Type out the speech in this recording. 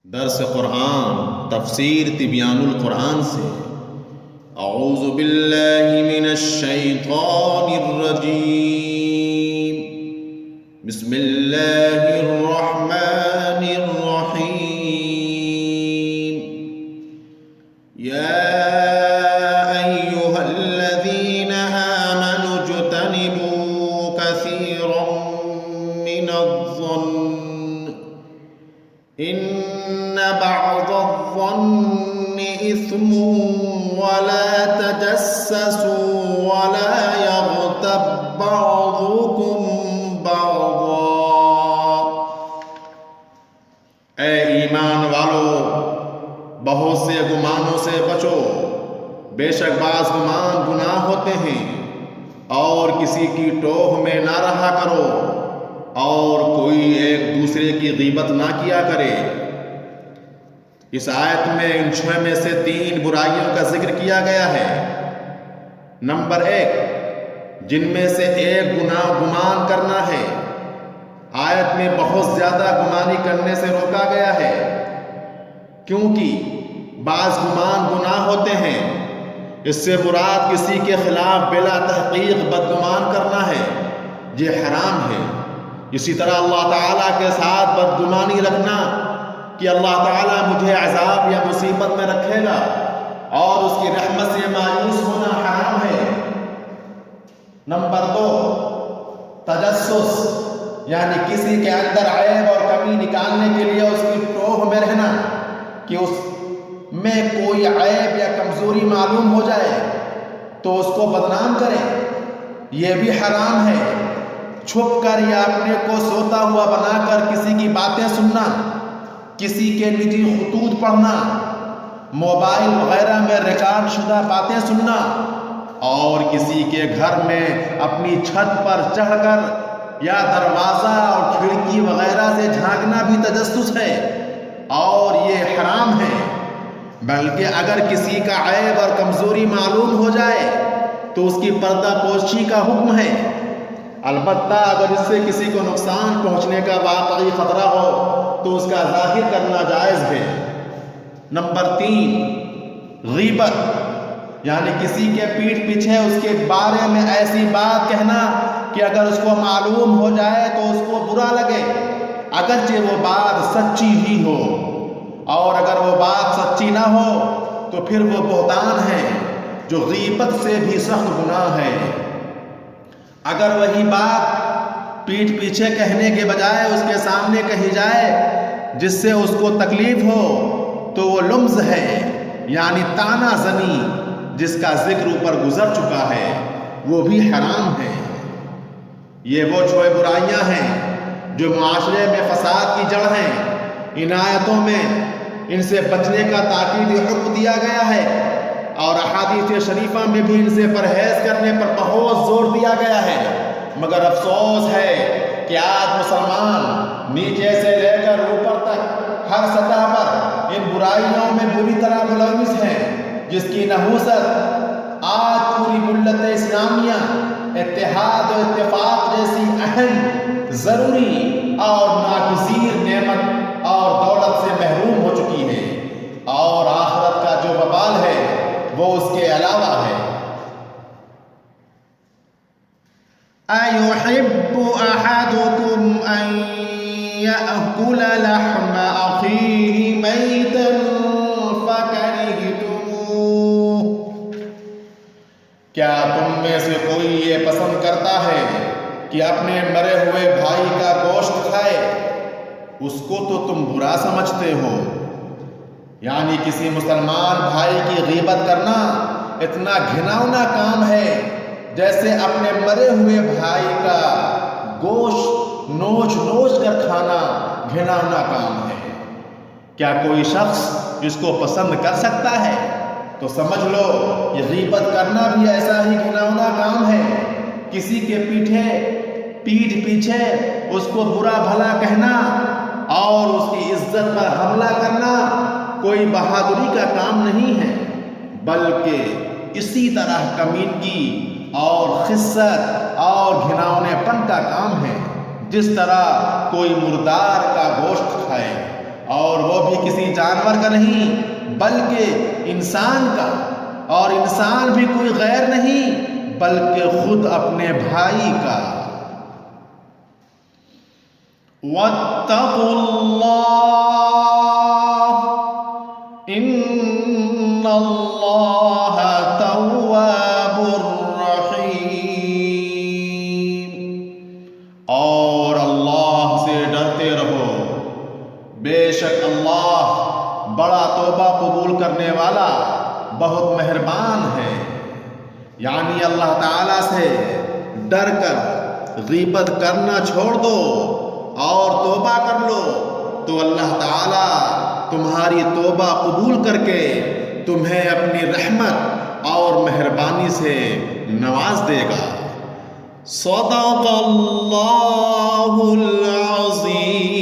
درس قرآن تفسیر تبیان القرآن سے اعوذ باللہ من الشیطان الرجیم بسم اللہ الرحمن الرحیم یا ایہا الذین آمنوا اجتنبوا کثیرا من الظن ان بعض الظن اثم ولا تجسسوا ولا يغتب بعضكم بعضا۔ اے ایمان والو، بہت سے گمانوں سے بچو، بے شک بعض گمان گناہ ہوتے ہیں، اور کسی کی ٹوہ میں نہ رہا کرو، اور کوئی ایک دوسرے کی غیبت نہ کیا کرے۔ اس آیت میں ان 6 میں سے 3 برائیوں کا ذکر کیا گیا ہے۔ نمبر 1، جن میں سے ایک گناہ گمان کرنا ہے۔ آیت میں بہت زیادہ گمانی کرنے سے روکا گیا ہے، کیونکہ بعض گمان گناہ ہوتے ہیں۔ اس سے مراد کسی کے خلاف بلا تحقیق بدگمان کرنا ہے، یہ حرام ہے۔ اسی طرح اللہ تعالیٰ کے ساتھ بدگمانی رکھنا کہ اللہ تعالیٰ مجھے عذاب یا مصیبت میں رکھے گا، اور اس کی رحمت سے مایوس ہونا حرام ہے۔ نمبر 2، تجسس، یعنی کسی کے اندر عیب اور کمی نکالنے کے لیے اس کی ٹوہ میں رہنا کہ اس میں کوئی عیب یا کمزوری معلوم ہو جائے تو اس کو بدنام کرے، یہ بھی حرام ہے۔ چھپ کر یا اپنے کو سوتا ہوا بنا کر کسی کی باتیں سننا، کسی کے نجی خطوط پڑھنا، موبائل وغیرہ میں ریکارڈ شدہ باتیں سننا، اور کسی کے گھر میں اپنی چھت پر چڑھ کر یا دروازہ اور کھڑکی وغیرہ سے جھانکنا بھی تجسس ہے، اور یہ حرام ہے۔ بلکہ اگر کسی کا عیب اور کمزوری معلوم ہو جائے تو اس کی پردہ پوشی کا حکم ہے، البتہ اگر اس سے کسی کو نقصان پہنچنے کا واقعی خطرہ ہو تو اس کا ظاہر کرنا جائز ہے۔ نمبر 3، غیبت، یعنی کسی کے پیٹھ پیچھے اس کے بارے میں ایسی بات کہنا کہ اگر اس کو معلوم ہو جائے تو اس کو برا لگے، اگرچہ وہ بات سچی ہی ہو، اور اگر وہ بات سچی نہ ہو تو پھر وہ بہتان ہے، جو غیبت سے بھی سخت گناہ ہے۔ اگر وہی بات پیٹھ پیچھے کہنے کے بجائے اس کے سامنے کہی جائے جس سے اس کو تکلیف ہو تو وہ لمز ہے، یعنی طعنہ زنی، جس کا ذکر اوپر گزر چکا ہے، وہ بھی حرام ہے۔ یہ وہ 6 برائیاں ہیں جو معاشرے میں فساد کی جڑ ہیں۔ ان آیتوں میں ان سے بچنے کا تاکیدی حکم دیا گیا ہے، اور احادیث شریفہ میں بھی ان سے پرہیز کرنے پر بہت زور دیا گیا ہے۔ مگر افسوس ہے کہ آج مسلمان نیچے سے لے کر اوپر تک ہر سطح پر ان برائیوں میں بری طرح ملوث ہیں، جس کی نحوست آج پوری ملت اسلامیہ اتحاد و اتفاق جیسی اہم، ضروری اور ناگزیر نعمت اور دولت سے محروم ہو چکی ہے، اور آخرت کا جو وبال ہے وہ اس کے علاوہ ہے۔ أَيُحِبُّ أَحَدُكُمْ أَن يَأْكُلَ لَحْمَ أَخِيهِ مَيْتًا فَكَرِهْتُمُوهُ؟ کیا تم میں سے کوئی یہ پسند کرتا ہے کہ اپنے مرے ہوئے بھائی کا گوشت کھائے؟ اس کو تو تم برا سمجھتے ہو۔ یعنی کسی مسلمان بھائی کی غیبت کرنا اتنا گھناؤنا کام ہے جیسے اپنے مرے ہوئے بھائی کا گوشت نوچ نوچ کر کھانا گھناؤنا کام ہے۔ کیا کوئی شخص اس کو پسند کر سکتا ہے؟ تو سمجھ لو یہ غیبت کرنا بھی ایسا ہی گھناؤنا کام ہے۔ کسی کے پیٹھ پیچھے اس کو برا بھلا کہنا اور اس کی عزت پر حملہ کرنا کوئی بہادری کا کام نہیں ہے، بلکہ اسی طرح کمینگی اور خست اور گھناؤنے پن کا کام ہے، جس طرح کوئی مردار کا گوشت کھائے۔ اور وہ بھی کسی جانور کا نہیں بلکہ انسان کا، اور انسان بھی کوئی غیر نہیں بلکہ خود اپنے بھائی کا۔ وَاتَّقُوا اللَّهَ إِنَّ اللَّهَ تَوَّابٌ رَحِيمٌ، اور اللہ سے ڈرتے رہو، بے شک اللہ بڑا توبہ قبول کرنے والا بہت مہربان ہے۔ یعنی اللہ تعالیٰ سے ڈر کر غیبت کرنا چھوڑ دو اور توبہ کر لو تو اللہ تعالیٰ تمہاری توبہ قبول کر کے تمہیں اپنی رحمت اور مہربانی سے نواز دے گا۔ صدق اللہ العظیم۔